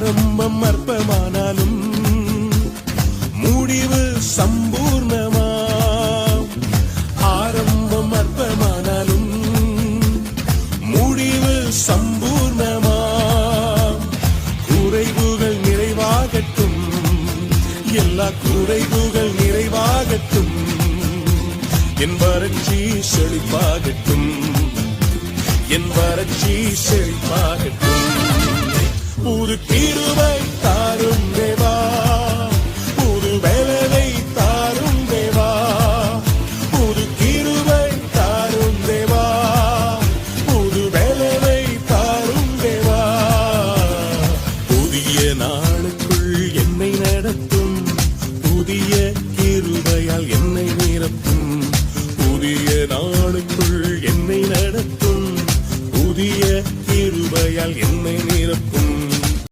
ஆரம்பம் அற்பமானாலும் முடிவு சம்பூர்ணமா. ஆரம்பம் அற்பமானாலும் முடிவு சம்பூர்ணமா. குறைவுகள் நிறைவாகட்டும், எல்லா குறைவுகள் நிறைவாகட்டும். என் வறட்சி செழிப்பாகட்டும், என் வறட்சி செழிப்பாகட்டும். புது கிருபை தாரும் தேவா, புது வேலை தாரும் தேவா. புது கிருபை தாரும் தேவா, புது வேலை தாரும் தேவா. புதிய நாளுக்குள் என்னை நடத்தும், புதிய கிருபையால் என்னை நிரப்பும். புதிய நாளுக்குள் என்னை நடத்தும், புதிய கிருபையால் என்னை